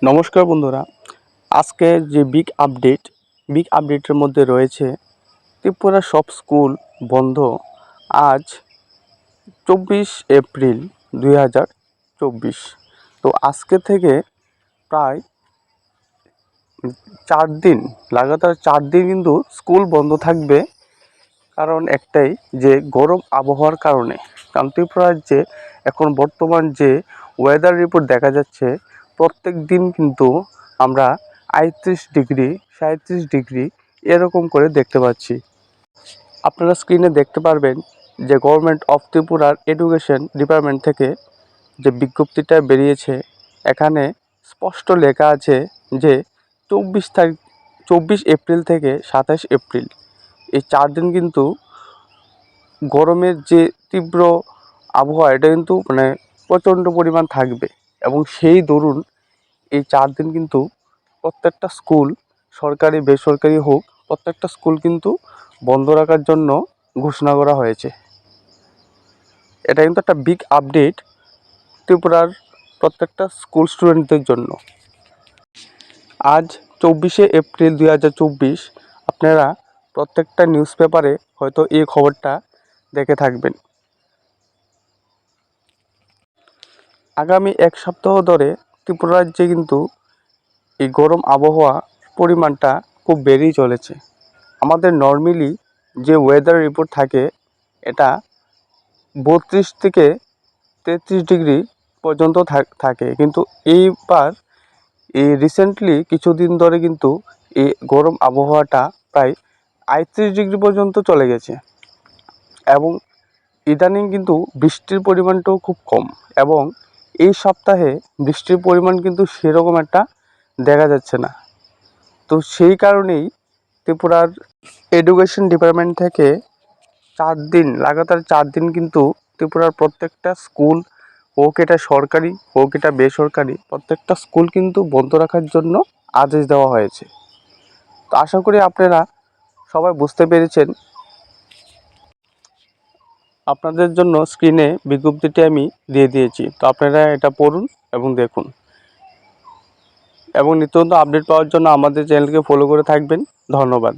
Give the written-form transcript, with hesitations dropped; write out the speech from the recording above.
নমস্কার বন্ধুরা, আজকে যে বিগ আপডেটের মধ্যে রয়েছে ত্রিপুরার সব স্কুল বন্ধ আজ 24 এপ্রিল 2024। তো আজকে থেকে প্রায় 4 দিন লাগাতার 4 দিন কিন্তু স্কুল বন্ধ থাকবে। কারণ একটাই, যে গরম আবহাওয়ার কারণে। কারণ ত্রিপুরার যে এখন বর্তমান যে ওয়েদার রিপোর্ট দেখা যাচ্ছে, প্রত্যেক দিন কিন্তু আমরা 38 ডিগ্রি 37 ডিগ্রি এরকম করে দেখতে পাচ্ছি। আপনারা স্ক্রিনে দেখতে পারবেন যে গভর্নমেন্ট অফ ত্রিপুরার এডুকেশন ডিপার্টমেন্ট থেকে যে বিজ্ঞপ্তিটা বেরিয়েছে, এখানে স্পষ্ট লেখা আছে যে 24 এপ্রিল থেকে 27 এপ্রিল এই 4 দিন কিন্তু গরমের যে তীব্র আবহাওয়া, এটা কিন্তু প্রচণ্ড পরিমাণ থাকবে। এবং সেই দরুন এই 4 দিন কিন্তু প্রত্যেকটা স্কুল, সরকারি বেসরকারি হোক, প্রত্যেকটা স্কুল কিন্তু বন্ধ রাখার জন্য ঘোষণা করা হয়েছে। এটা কিন্তু একটা বিগ আপডেট ত্রিপুরার প্রত্যেকটা স্কুল স্টুডেন্টদের জন্য। আজ 24 এপ্রিল 2024। আপনারা প্রত্যেকটা নিউজ পেপারে হয়তো এই খবরটা দেখে থাকবেন। আগামী এক সপ্তাহ ধরে ত্রিপুরা রাজ্যে কিন্তু এই গরম আবহাওয়া পরিমাণটা খুব বেড়েই চলেছে। আমাদের নর্মালি যে ওয়েদার রিপোর্ট থাকে, এটা 32 থেকে 33 ডিগ্রি পর্যন্ত থাকে, কিন্তু এইবার এই রিসেন্টলি কিছুদিন ধরে কিন্তু এই গরম আবহাওয়াটা প্রায় 38 ডিগ্রি পর্যন্ত চলে গেছে। এবং ইদানিং কিন্তু বৃষ্টির পরিমাণটাও খুব কম, এবং এই সপ্তাহে বৃষ্টির পরিমাণ কিন্তু সেরকম একটা দেখা যাচ্ছে না। তো সেই কারণেই ত্রিপুরার এডুকেশন ডিপার্টমেন্ট থেকে 4 দিন লাগাতার 4 দিন কিন্তু ত্রিপুরার প্রত্যেকটা স্কুল, হোক এটা সরকারি হোক এটা বেসরকারি, প্রত্যেকটা স্কুল কিন্তু বন্ধ রাখার জন্য আদেশ দেওয়া হয়েছে। তো আশা করি আপনারা সবাই বুঝতে পেরেছেন। আপনাদের জন্য স্ক্রিনে বিজ্ঞপ্তিটি আমি দিয়ে দিয়েছি, তো আপনারা এটা পড়ুন এবং দেখুন। এবং নিত্য নতুন আপডেট পাওয়ার জন্য আমাদের চ্যানেলকে ফলো করে থাকবেন। ধন্যবাদ।